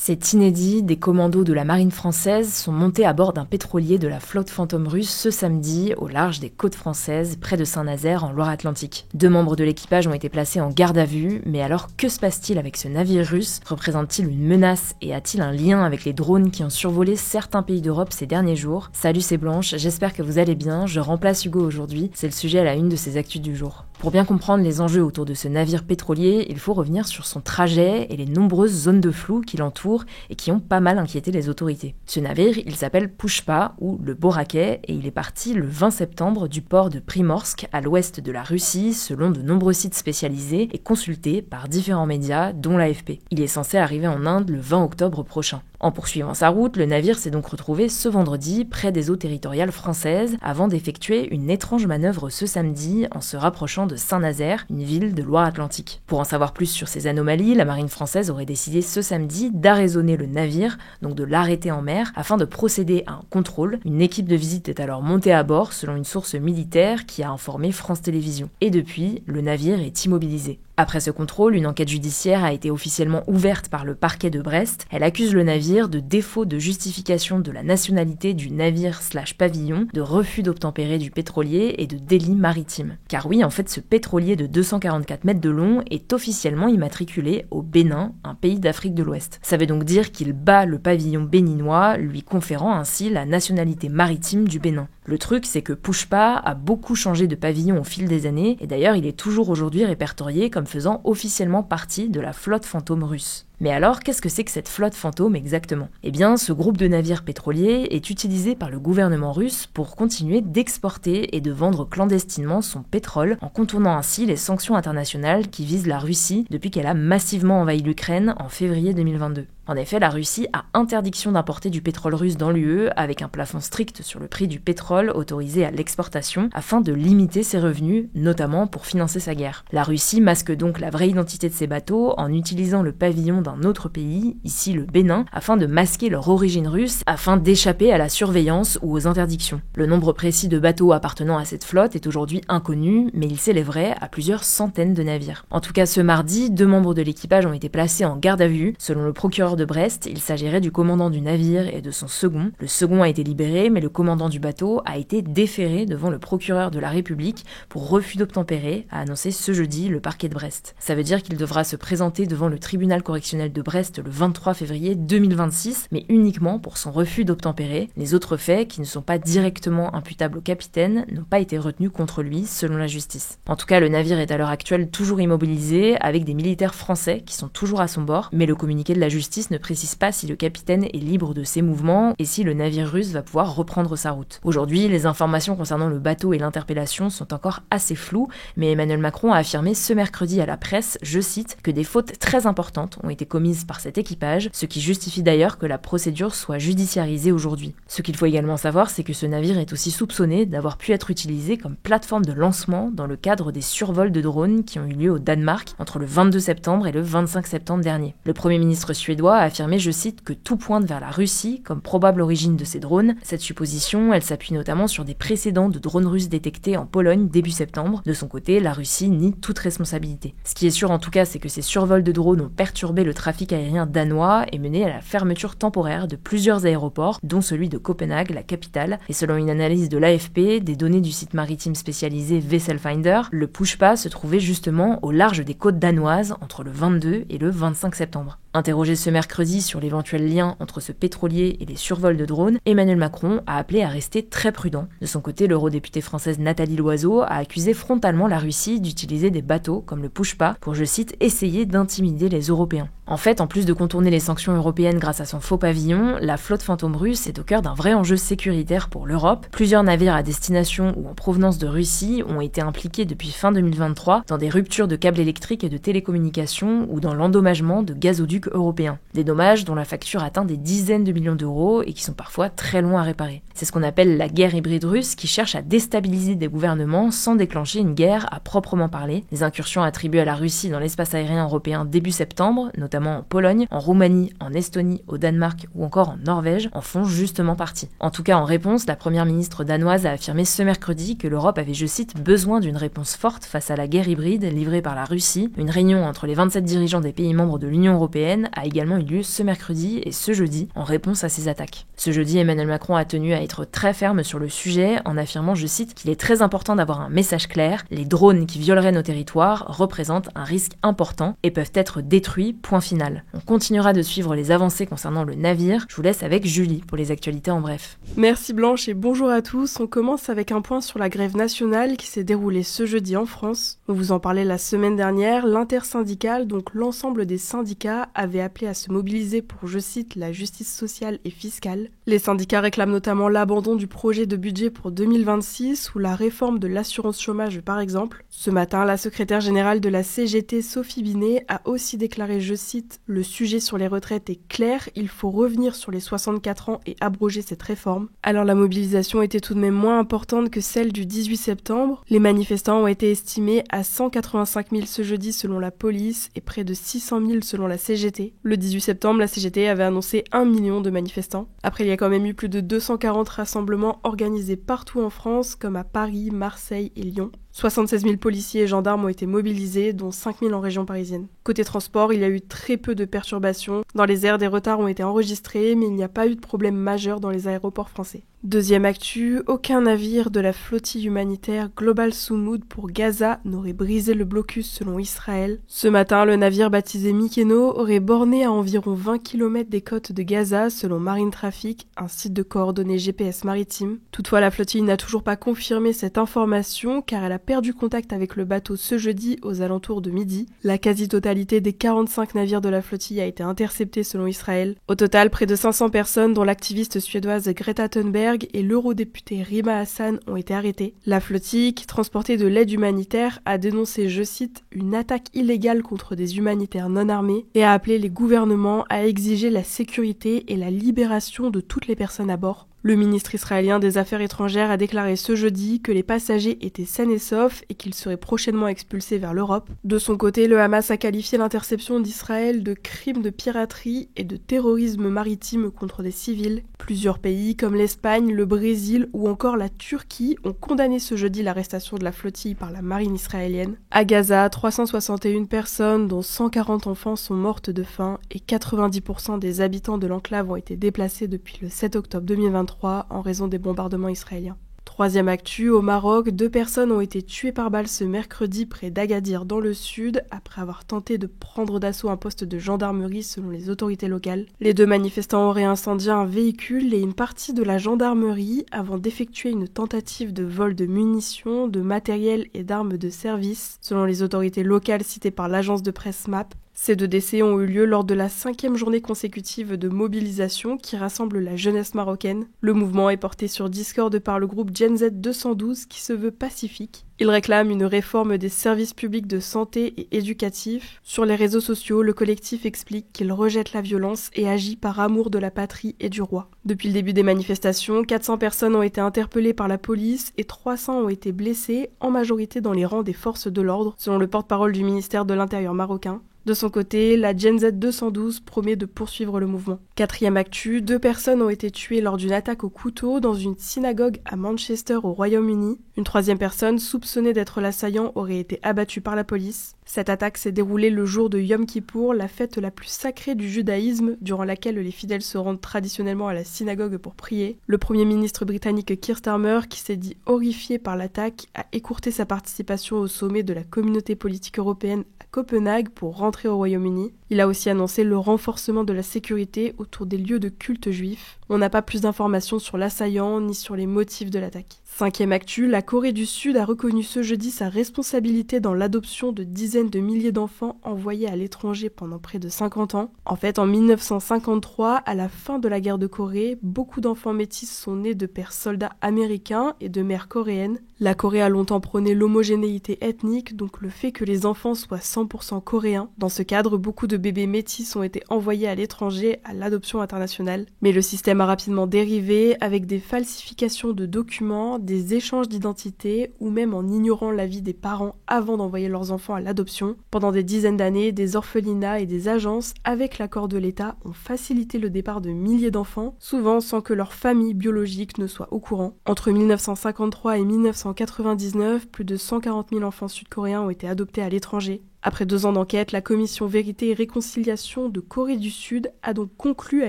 C'est inédit, des commandos de la marine française sont montés à bord d'un pétrolier de la flotte fantôme russe ce samedi au large des côtes françaises, près de Saint-Nazaire en Loire-Atlantique. 2 membres de l'équipage ont été placés en garde à vue, mais alors que se passe-t-il avec ce navire russe? Représente-t-il une menace et a-t-il un lien avec les drones qui ont survolé certains pays d'Europe ces derniers jours? Salut, c'est Blanche, j'espère que vous allez bien, je remplace Hugo aujourd'hui, c'est le sujet à la une de ces actus du jour. Pour bien comprendre les enjeux autour de ce navire pétrolier, il faut revenir sur son trajet et les nombreuses zones de flou qui l'entourent et qui ont pas mal inquiété les autorités. Ce navire, il s'appelle Pushpa, ou le Beau Raquet, et il est parti le 20 septembre du port de Primorsk, à l'ouest de la Russie, selon de nombreux sites spécialisés et consultés par différents médias, dont l'AFP. Il est censé arriver en Inde le 20 octobre prochain. En poursuivant sa route, le navire s'est donc retrouvé ce vendredi près des eaux territoriales françaises avant d'effectuer une étrange manœuvre ce samedi en se rapprochant de Saint-Nazaire, une ville de Loire-Atlantique. Pour en savoir plus sur ces anomalies, la marine française aurait décidé ce samedi d'arraisonner le navire, donc de l'arrêter en mer, afin de procéder à un contrôle. Une équipe de visite est alors montée à bord selon une source militaire qui a informé France Télévisions. Et depuis, le navire est immobilisé. Après ce contrôle, une enquête judiciaire a été officiellement ouverte par le parquet de Brest. Elle accuse le navire de défaut de justification de la nationalité du navire/pavillon, de refus d'obtempérer du pétrolier et de délit maritime. Car oui, en fait, ce pétrolier de 244 mètres de long est officiellement immatriculé au Bénin, un pays d'Afrique de l'Ouest. Ça veut donc dire qu'il bat le pavillon béninois, lui conférant ainsi la nationalité maritime du Bénin. Le truc, c'est que Pushpa a beaucoup changé de pavillon au fil des années, et d'ailleurs il est toujours aujourd'hui répertorié comme faisant officiellement partie de la flotte fantôme russe. Mais alors, qu'est-ce que c'est que cette flotte fantôme exactement? Eh bien, ce groupe de navires pétroliers est utilisé par le gouvernement russe pour continuer d'exporter et de vendre clandestinement son pétrole, en contournant ainsi les sanctions internationales qui visent la Russie depuis qu'elle a massivement envahi l'Ukraine en février 2022. En effet, la Russie a interdiction d'importer du pétrole russe dans l'UE avec un plafond strict sur le prix du pétrole autorisé à l'exportation afin de limiter ses revenus, notamment pour financer sa guerre. La Russie masque donc la vraie identité de ses bateaux en utilisant le pavillon d'un autre pays, ici le Bénin, afin de masquer leur origine russe, afin d'échapper à la surveillance ou aux interdictions. Le nombre précis de bateaux appartenant à cette flotte est aujourd'hui inconnu, mais il s'élèverait à plusieurs centaines de navires. En tout cas, ce mardi, 2 membres de l'équipage ont été placés en garde à vue. Selon le procureur de Brest, il s'agirait du commandant du navire et de son second. Le second a été libéré, mais le commandant du bateau a été déféré devant le procureur de la République pour refus d'obtempérer, a annoncé ce jeudi le parquet de Brest. Ça veut dire qu'il devra se présenter devant le tribunal correctionnel de Brest le 23 février 2026, mais uniquement pour son refus d'obtempérer. Les autres faits, qui ne sont pas directement imputables au capitaine, n'ont pas été retenus contre lui, selon la justice. En tout cas, le navire est à l'heure actuelle toujours immobilisé, avec des militaires français qui sont toujours à son bord, mais le communiqué de la justice ne précise pas si le capitaine est libre de ses mouvements et si le navire russe va pouvoir reprendre sa route. Aujourd'hui, les informations concernant le bateau et l'interpellation sont encore assez floues, mais Emmanuel Macron a affirmé ce mercredi à la presse, je cite, que des fautes très importantes ont été commises par cet équipage, ce qui justifie d'ailleurs que la procédure soit judiciarisée aujourd'hui. Ce qu'il faut également savoir, c'est que ce navire est aussi soupçonné d'avoir pu être utilisé comme plateforme de lancement dans le cadre des survols de drones qui ont eu lieu au Danemark entre le 22 septembre et le 25 septembre dernier. Le Premier ministre suédois a affirmé, je cite, que tout pointe vers la Russie comme probable origine de ces drones. Cette supposition, elle s'appuie notamment sur des précédents de drones russes détectés en Pologne début septembre. De son côté, la Russie nie toute responsabilité. Ce qui est sûr en tout cas, c'est que ces survols de drones ont perturbé le trafic aérien danois et mené à la fermeture temporaire de plusieurs aéroports, dont celui de Copenhague, la capitale. Et selon une analyse de l'AFP, des données du site maritime spécialisé Vesselfinder, le Pushpa se trouvait justement au large des côtes danoises entre le 22 et le 25 septembre. Interrogé ce mercredi sur l'éventuel lien entre ce pétrolier et les survols de drones, Emmanuel Macron a appelé à rester très prudent. De son côté, l'eurodéputée française Nathalie Loiseau a accusé frontalement la Russie d'utiliser des bateaux comme le Pushpa pour, je cite, essayer d'intimider les Européens. En fait, en plus de contourner les sanctions européennes grâce à son faux pavillon, la flotte fantôme russe est au cœur d'un vrai enjeu sécuritaire pour l'Europe. Plusieurs navires à destination ou en provenance de Russie ont été impliqués depuis fin 2023 dans des ruptures de câbles électriques et de télécommunications ou dans l'endommagement de gazoducs européens. Des dommages dont la facture atteint des dizaines de millions d'euros et qui sont parfois très longs à réparer. C'est ce qu'on appelle la guerre hybride russe qui cherche à déstabiliser des gouvernements sans déclencher une guerre à proprement parler. Les incursions attribuées à la Russie dans l'espace aérien européen début septembre, notamment en Pologne, en Roumanie, en Estonie, au Danemark ou encore en Norvège, en font justement partie. En tout cas, en réponse, la première ministre danoise a affirmé ce mercredi que l'Europe avait, je cite, besoin d'une réponse forte face à la guerre hybride livrée par la Russie. Une réunion entre les 27 dirigeants des pays membres de l'Union européenne européenne a également eu lieu ce mercredi et ce jeudi en réponse à ces attaques. Ce jeudi, Emmanuel Macron a tenu à être très ferme sur le sujet en affirmant, je cite, qu'il est très important d'avoir un message clair. Les drones qui violeraient nos territoires représentent un risque important et peuvent être détruits, point final. On continuera de suivre les avancées concernant le navire. Je vous laisse avec Julie pour les actualités en bref. Merci Blanche et bonjour à tous. On commence avec un point sur la grève nationale qui s'est déroulée ce jeudi en France. On vous en parlait la semaine dernière. L'intersyndicale, donc l'ensemble des syndicats, avait appelé à se mobiliser pour, je cite, la justice sociale et fiscale. Les syndicats réclament notamment l'abandon du projet de budget pour 2026 ou la réforme de l'assurance chômage par exemple. Ce matin, la secrétaire générale de la CGT, Sophie Binet, a aussi déclaré, je cite, « Le sujet sur les retraites est clair, il faut revenir sur les 64 ans et abroger cette réforme ». Alors la mobilisation était tout de même moins importante que celle du 18 septembre. Les manifestants ont été estimés à 185 000 ce jeudi selon la police et près de 600 000 selon la CGT. Le 18 septembre, la CGT avait annoncé 1 million de manifestants. Après, il y a quand même eu plus de 240 rassemblements organisés partout en France, comme à Paris, Marseille et Lyon. 76 000 policiers et gendarmes ont été mobilisés, dont 5 000 en région parisienne. Côté transport, il y a eu très peu de perturbations. Dans les airs, des retards ont été enregistrés, mais il n'y a pas eu de problème majeur dans les aéroports français. Deuxième actu, aucun navire de la flottille humanitaire Global Sumud pour Gaza n'aurait brisé le blocus selon Israël. Ce matin, le navire baptisé Mykonos aurait borné à environ 20 km des côtes de Gaza selon Marine Traffic, un site de coordonnées GPS maritime. Toutefois, la flottille n'a toujours pas confirmé cette information car elle a perdu contact avec le bateau ce jeudi aux alentours de midi. La quasi-totalité des 45 navires de la flottille a été interceptée selon Israël. Au total, près de 500 personnes, dont l'activiste suédoise Greta Thunberg et l'eurodéputé Rima Hassan ont été arrêtés. La flottille, qui transportait de l'aide humanitaire, a dénoncé, je cite, « une attaque illégale contre des humanitaires non armés » et a appelé les gouvernements à exiger la sécurité et la libération de toutes les personnes à bord. Le ministre israélien des Affaires étrangères a déclaré ce jeudi que les passagers étaient sains et saufs et qu'ils seraient prochainement expulsés vers l'Europe. De son côté, le Hamas a qualifié l'interception d'Israël de crime de piraterie et de terrorisme maritime contre des civils. Plusieurs pays comme l'Espagne, le Brésil ou encore la Turquie ont condamné ce jeudi l'arrestation de la flottille par la marine israélienne. À Gaza, 361 personnes, dont 140 enfants, sont mortes de faim et 90% des habitants de l'enclave ont été déplacés depuis le 7 octobre 2023 en raison des bombardements israéliens. Troisième actu, au Maroc, 2 personnes ont été tuées par balle ce mercredi près d'Agadir dans le sud après avoir tenté de prendre d'assaut un poste de gendarmerie selon les autorités locales. Les 2 manifestants auraient incendié un véhicule et une partie de la gendarmerie avant d'effectuer une tentative de vol de munitions, de matériel et d'armes de service, selon les autorités locales citées par l'agence de presse MAP. Ces 2 décès ont eu lieu lors de la 5e journée consécutive de mobilisation qui rassemble la jeunesse marocaine. Le mouvement est porté sur Discord par le groupe Gen Z 212 qui se veut pacifique. Il réclame une réforme des services publics de santé et éducatifs. Sur les réseaux sociaux, le collectif explique qu'il rejette la violence et agit par amour de la patrie et du roi. Depuis le début des manifestations, 400 personnes ont été interpellées par la police et 300 ont été blessées, en majorité dans les rangs des forces de l'ordre, selon le porte-parole du ministère de l'Intérieur marocain. De son côté, la Gen Z 212 promet de poursuivre le mouvement. Quatrième actu, 2 personnes ont été tuées lors d'une attaque au couteau dans une synagogue à Manchester au Royaume-Uni. Une 3e personne soupçonnée d'être l'assaillant aurait été abattue par la police. Cette attaque s'est déroulée le jour de Yom Kippour, la fête la plus sacrée du judaïsme, durant laquelle les fidèles se rendent traditionnellement à la synagogue pour prier. Le Premier ministre britannique Keir Starmer, qui s'est dit horrifié par l'attaque, a écourté sa participation au sommet de la communauté politique européenne à Copenhague pour rentrer au Royaume-Uni. Il a aussi annoncé le renforcement de la sécurité autour des lieux de culte juifs. On n'a pas plus d'informations sur l'assaillant ni sur les motifs de l'attaque. 5e actu, la Corée du Sud a reconnu ce jeudi sa responsabilité dans l'adoption de dizaines de milliers d'enfants envoyés à l'étranger pendant près de 50 ans. En fait, en 1953, à la fin de la guerre de Corée, beaucoup d'enfants métis sont nés de pères soldats américains et de mères coréennes. La Corée a longtemps prôné l'homogénéité ethnique, donc le fait que les enfants soient 100% coréens. Dans ce cadre, beaucoup de bébés métis ont été envoyés à l'étranger à l'adoption internationale. Mais le système a rapidement dérivé avec des falsifications de documents, des échanges d'identité ou même en ignorant l'avis des parents avant d'envoyer leurs enfants à l'adoption. Pendant des dizaines d'années, des orphelinats et des agences, avec l'accord de l'État, ont facilité le départ de milliers d'enfants, souvent sans que leur famille biologique ne soit au courant. Entre 1953 et 1999, plus de 140 000 enfants sud-coréens ont été adoptés à l'étranger. Après 2 ans d'enquête, la commission Vérité et Réconciliation de Corée du Sud a donc conclu à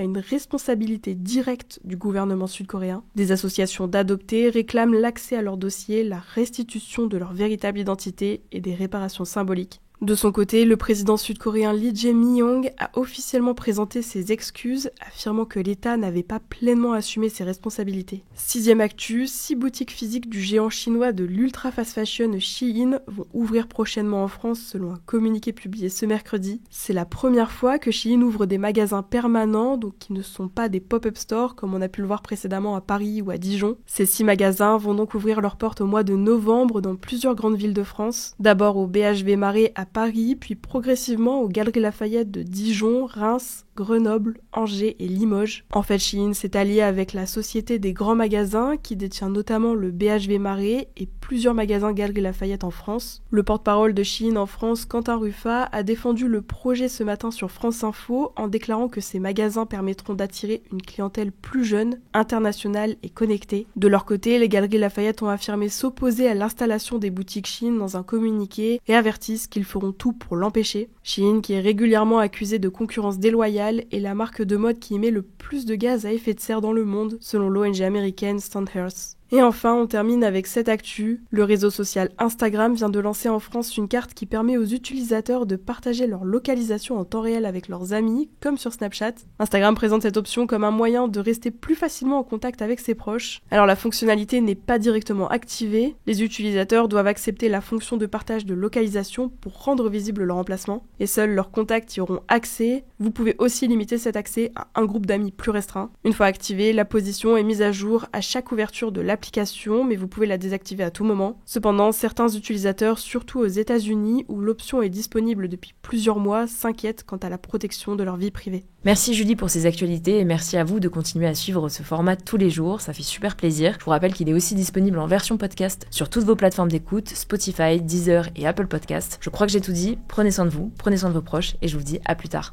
une responsabilité directe du gouvernement sud-coréen. Des associations d'adoptés réclament l'accès à leur dossier, la restitution de leur véritable identité et des réparations symboliques. De son côté, le président sud-coréen Lee Jae-myung a officiellement présenté ses excuses, affirmant que l'État n'avait pas pleinement assumé ses responsabilités. 6e actu, 6 boutiques physiques du géant chinois de l'ultra fast fashion Shein vont ouvrir prochainement en France selon un communiqué publié ce mercredi. C'est la première fois que Shein ouvre des magasins permanents, donc qui ne sont pas des pop-up stores comme on a pu le voir précédemment à Paris ou à Dijon. Ces 6 magasins vont donc ouvrir leurs portes au mois de novembre dans plusieurs grandes villes de France. D'abord au BHV Marais à Paris, puis progressivement aux Galeries Lafayette de Dijon, Reims, Grenoble, Angers et Limoges. En fait, Shein s'est allié avec la Société des grands magasins qui détient notamment le BHV Marais et plusieurs magasins Galeries Lafayette en France. Le porte-parole de Shein en France, Quentin Ruffat, a défendu le projet ce matin sur France Info en déclarant que ces magasins permettront d'attirer une clientèle plus jeune, internationale et connectée. De leur côté, les Galeries Lafayette ont affirmé s'opposer à l'installation des boutiques Shein dans un communiqué et avertissent qu'ils feront tout pour l'empêcher. Shein, qui est régulièrement accusée de concurrence déloyale, est la marque de mode qui émet le plus de gaz à effet de serre dans le monde, selon l'ONG américaine Standearth. Et enfin, on termine avec cette actu. Le réseau social Instagram vient de lancer en France une carte qui permet aux utilisateurs de partager leur localisation en temps réel avec leurs amis, comme sur Snapchat. Instagram présente cette option comme un moyen de rester plus facilement en contact avec ses proches. Alors la fonctionnalité n'est pas directement activée. Les utilisateurs doivent accepter la fonction de partage de localisation pour rendre visible leur emplacement. Et seuls leurs contacts y auront accès. Vous pouvez aussi limiter cet accès à un groupe d'amis plus restreint. Une fois activée, la position est mise à jour à chaque ouverture de l'application, mais vous pouvez la désactiver à tout moment. Cependant, certains utilisateurs, surtout aux États-Unis, où l'option est disponible depuis plusieurs mois, s'inquiètent quant à la protection de leur vie privée. Merci Julie pour ces actualités et merci à vous de continuer à suivre ce format tous les jours, ça fait super plaisir. Je vous rappelle qu'il est aussi disponible en version podcast sur toutes vos plateformes d'écoute, Spotify, Deezer et Apple Podcasts. Je crois que j'ai tout dit, prenez soin de vous, prenez soin de vos proches et je vous dis à plus tard.